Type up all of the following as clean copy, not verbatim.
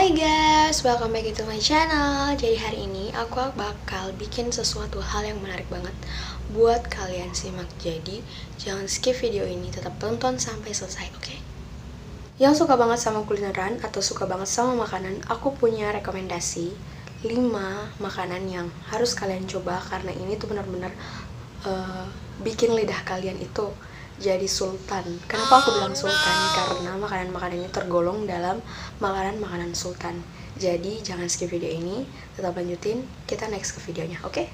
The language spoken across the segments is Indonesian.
Hai guys, welcome back to my channel. Jadi hari ini aku bakal bikin sesuatu hal yang menarik banget buat kalian simak. Jadi jangan skip video ini, tetap tonton sampai selesai, oke? Yang suka banget sama kulineran atau suka banget sama makanan, aku punya rekomendasi 5 makanan yang harus kalian coba karena ini tuh benar-benar bikin lidah kalian itu jadi sultan. Kenapa aku bilang sultan? Karena makanan-makanan ini tergolong dalam makanan-makanan sultan. Jadi jangan skip video ini, tetap lanjutin, kita next ke videonya, oke?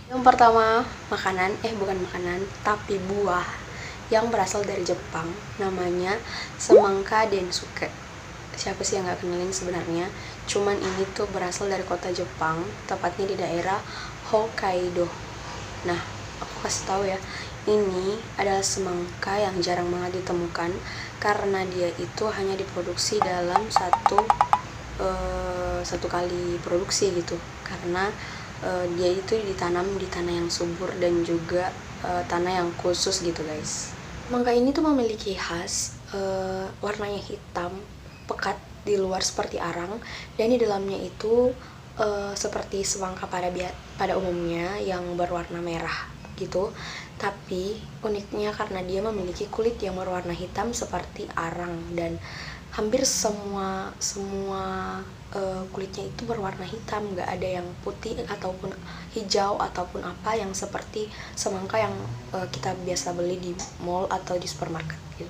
Yang pertama, bukan makanan, tapi buah yang berasal dari Jepang, namanya semangka densuke. Siapa sih yang gak kenalin sebenarnya? Cuman ini tuh berasal dari kota Jepang, tepatnya di daerah Hokkaido. Nah, aku kasih tahu ya, ini adalah semangka yang jarang banget ditemukan karena dia itu hanya diproduksi dalam satu kali produksi gitu, karena dia itu ditanam di tanah yang subur dan juga tanah yang khusus gitu guys. Semangka ini tuh memiliki khas warnanya hitam pekat di luar seperti arang, dan di dalamnya itu seperti semangka pada umumnya yang berwarna merah gitu. Tapi uniknya karena dia memiliki kulit yang berwarna hitam seperti arang, dan hampir semua kulitnya itu berwarna hitam, nggak ada yang putih ataupun hijau ataupun apa yang seperti semangka yang kita biasa beli di mall atau di supermarket gitu.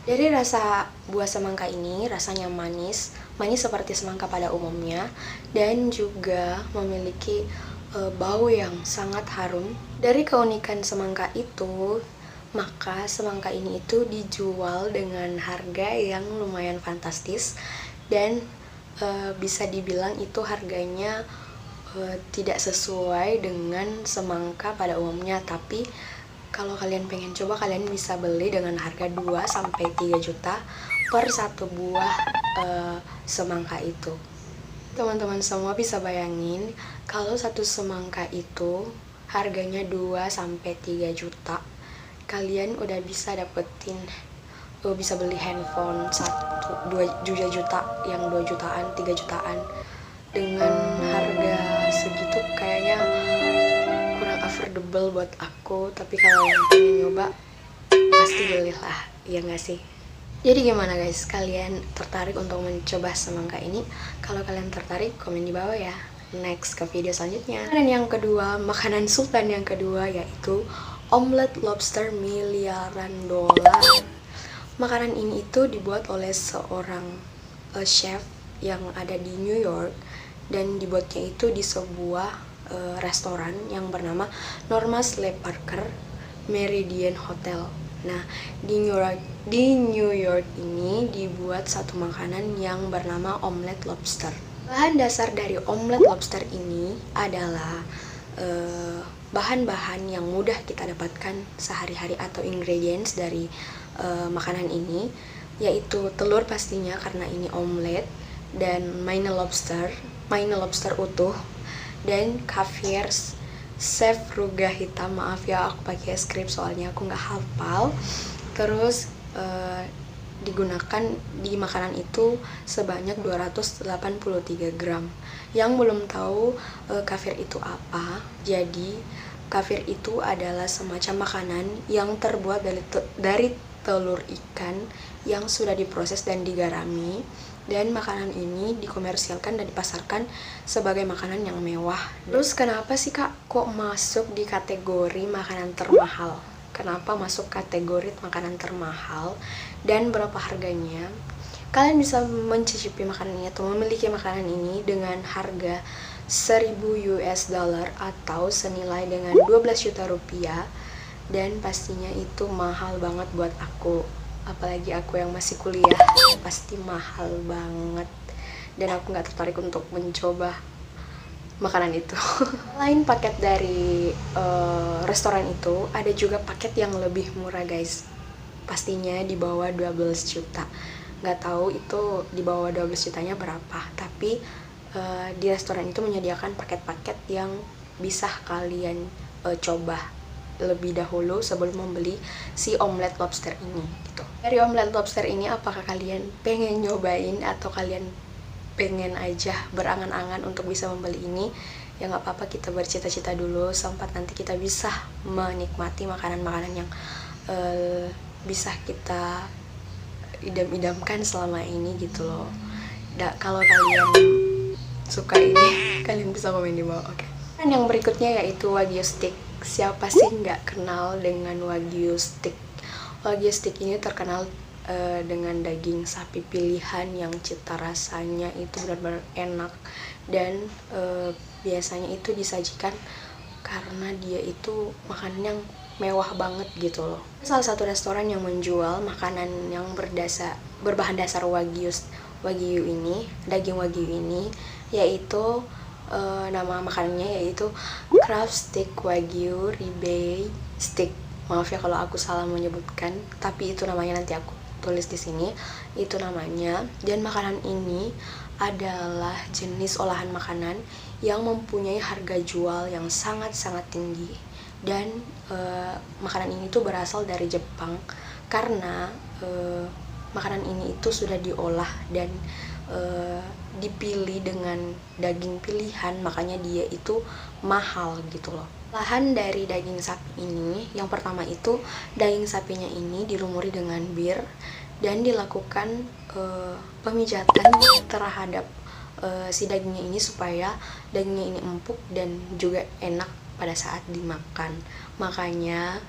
Jadi rasa buah semangka ini rasanya manis seperti semangka pada umumnya, dan juga memiliki bau yang sangat harum. Dari keunikan semangka itu, maka semangka ini itu dijual dengan harga yang lumayan fantastis, dan bisa dibilang itu harganya tidak sesuai dengan semangka pada umumnya. Tapi kalau kalian pengen coba, kalian bisa beli dengan harga 2-3 juta per satu buah semangka itu. Teman-teman semua bisa bayangin kalau satu semangka itu harganya 2-3 juta, kalian udah bisa dapetin, bisa beli handphone 2 juta, yang 2 jutaan, 3 jutaan. Dengan harga segitu kayaknya kurang affordable buat aku, tapi kalau yang pengen nyoba pasti belilah, ya nggak sih? Jadi gimana guys, kalian tertarik untuk mencoba semangka ini? Kalau kalian tertarik, komen di bawah ya. Next ke video selanjutnya. Dan yang kedua, makanan sultan yang kedua yaitu omelet lobster miliaran dolar. Makanan ini itu dibuat oleh seorang chef yang ada di New York, dan dibuatnya itu di sebuah restoran yang bernama Norma Slade Parker Meridian Hotel. Nah, di New York ini dibuat satu makanan yang bernama omelet lobster. Bahan dasar dari omelet lobster ini adalah bahan-bahan yang mudah kita dapatkan sehari-hari atau ingredients dari makanan ini, yaitu telur pastinya karena ini omelet, dan maine lobster utuh, dan caviar Sevruga hitam. Maaf ya, aku pakai skrip soalnya aku nggak hafal. Terus digunakan di makanan itu sebanyak 283 gram. Yang belum tahu caviar itu apa, jadi caviar itu adalah semacam makanan yang terbuat dari telur ikan yang sudah diproses dan digarami, dan makanan ini dikomersialkan dan dipasarkan sebagai makanan yang mewah. Terus kenapa sih kak kok masuk di kategori makanan termahal? Kenapa masuk kategori makanan termahal dan berapa harganya? Kalian bisa mencicipi makanan ini atau memiliki makanan ini dengan harga 1000 US dollar atau senilai dengan 12 juta rupiah, dan pastinya itu mahal banget buat aku. Apalagi aku yang masih kuliah, pasti mahal banget, dan aku nggak tertarik untuk mencoba makanan itu. Selain paket dari restoran itu, ada juga paket yang lebih murah guys, pastinya di bawah 12 juta. Nggak tahu itu di bawah 12 jutanya berapa, tapi di restoran itu menyediakan paket-paket yang bisa kalian coba lebih dahulu sebelum membeli si omelet lobster ini gitu. Dari omelet lobster ini, apakah kalian pengen nyobain atau kalian pengen aja berangan-angan untuk bisa membeli ini, ya nggak apa-apa, kita bercita-cita dulu sampai nanti kita bisa menikmati makanan-makanan yang bisa kita idam-idamkan selama ini gitu loh. Kalau kalian suka ini, kalian bisa komen di bawah, oke? Dan yang berikutnya yaitu Wagyu Steak. Siapa sih nggak kenal dengan Wagyu Steak? Wagyu Steak ini terkenal dengan daging sapi pilihan yang cita rasanya itu benar-benar enak, dan biasanya itu disajikan karena dia itu makanan yang mewah banget gitu loh. Salah satu restoran yang menjual makanan yang berbahan dasar wagyu ini, daging wagyu ini, yaitu nama makanannya yaitu Craft Steak Wagyu Ribeye Steak. Maaf ya kalau aku salah menyebutkan, tapi itu namanya, nanti aku tulis di sini itu namanya. Dan makanan ini adalah jenis olahan makanan yang mempunyai harga jual yang sangat-sangat tinggi. Dan makanan ini tuh berasal dari Jepang karena makanan ini itu sudah diolah dan dipilih dengan daging pilihan, makanya dia itu mahal gitu loh. Olahan dari daging sapi ini, yang pertama itu daging sapinya ini dilumuri dengan bir dan dilakukan pemijatan terhadap si dagingnya ini supaya dagingnya ini empuk dan juga enak pada saat dimakan. Makanya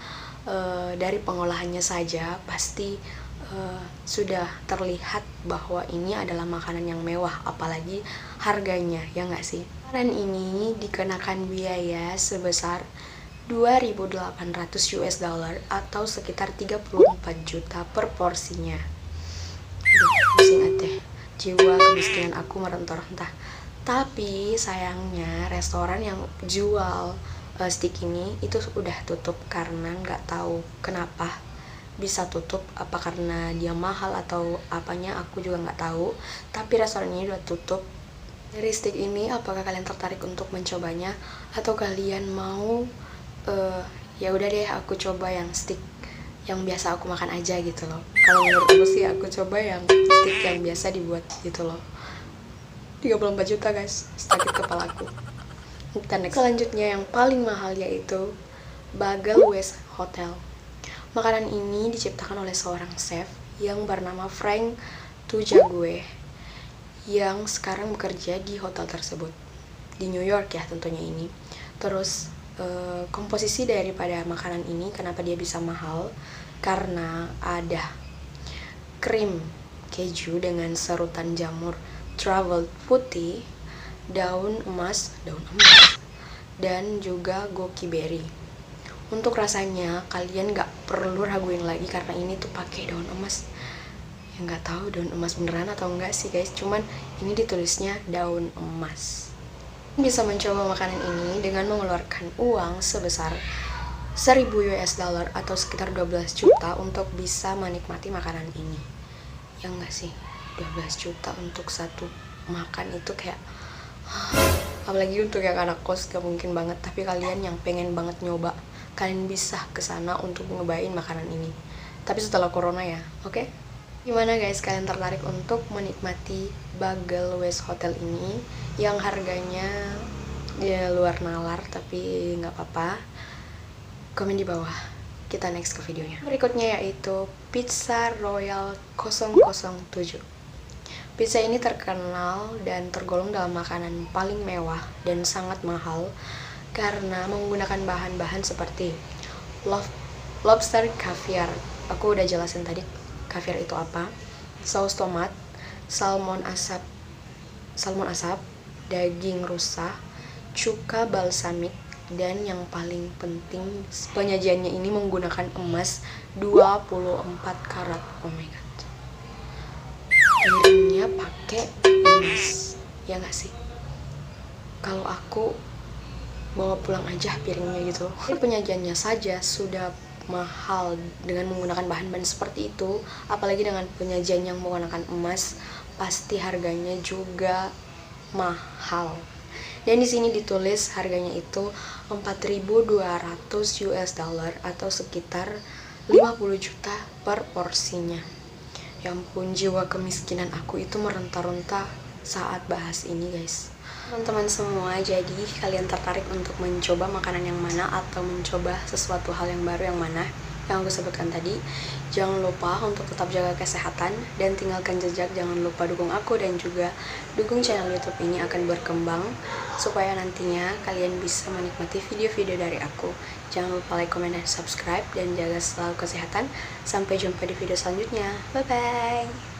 dari pengolahannya saja pasti sudah terlihat bahwa ini adalah makanan yang mewah, apalagi harganya, ya nggak sih? Makanan ini dikenakan biaya sebesar 2.800 US dollar atau sekitar 34 juta per porsinya. Aduh, pusing deh, jiwa kemiskinan aku merentor-rentah. Tapi sayangnya restoran yang jual steak ini itu udah tutup karena nggak tahu kenapa bisa tutup, apa karena dia mahal atau apanya aku juga nggak tahu, tapi restoran ini udah tutup. Dari steak ini, apakah kalian tertarik untuk mencobanya atau kalian mau ya udah deh aku coba yang steak yang biasa aku makan aja gitu loh. Kalau menurut aku sih aku coba yang steak yang biasa dibuat gitu loh. 34 juta guys, sakit kepalaku. Dan selanjutnya yang paling mahal yaitu Bagel West Hotel. Makanan ini diciptakan oleh seorang chef yang bernama Frank Tujague yang sekarang bekerja di hotel tersebut di New York ya tentunya ini. Terus komposisi daripada makanan ini kenapa dia bisa mahal, karena ada krim keju dengan serutan jamur travel putih, daun emas dan juga goki berry. Untuk rasanya kalian nggak perlu raguin lagi karena ini tuh pakai daun emas. Ya nggak tahu daun emas beneran atau enggak sih guys, cuman ini ditulisnya daun emas. Bisa mencoba makanan ini dengan mengeluarkan uang sebesar 1.000 US dollar atau sekitar 12 juta untuk bisa menikmati makanan ini. Ya nggak sih, 12 juta untuk satu makan itu kayak apalagi untuk yang anak kos gak mungkin banget. Tapi kalian yang pengen banget nyoba, kalian bisa kesana untuk nyobain makanan ini, tapi setelah corona ya, oke? Gimana guys, kalian tertarik untuk menikmati Bagel West Hotel ini yang harganya ya luar nalar, tapi nggak apa-apa, komen di bawah. Kita next ke videonya. Berikutnya yaitu Pizza Royal 007. Pizza ini terkenal dan tergolong dalam makanan paling mewah dan sangat mahal karena menggunakan bahan-bahan seperti lobster caviar. Aku udah jelasin tadi caviar itu apa, saus tomat, salmon asap, daging rusa, cuka balsamik, dan yang paling penting penyajiannya ini menggunakan emas 24 karat. Oh my god, piringnya pakai emas, ya nggak sih? Kalau aku bawa pulang aja piringnya gitu. Penyajiannya saja sudah mahal dengan menggunakan bahan-bahan seperti itu, apalagi dengan penyajian yang menggunakan emas, pasti harganya juga mahal. Dan di sini ditulis harganya itu 4.200 US dollar atau sekitar 50 juta per porsinya. Ya ampun, jiwa kemiskinan aku itu meronta-ronta saat bahas ini guys. Teman-teman semua, jadi kalian tertarik untuk mencoba makanan yang mana atau mencoba sesuatu hal yang baru yang mana yang aku sebutkan tadi? Jangan lupa untuk tetap jaga kesehatan dan tinggalkan jejak. Jangan lupa dukung aku dan juga dukung channel YouTube ini akan berkembang supaya nantinya kalian bisa menikmati video-video dari aku. Jangan lupa like, comment, dan subscribe dan jaga selalu kesehatan. Sampai jumpa di video selanjutnya. Bye bye.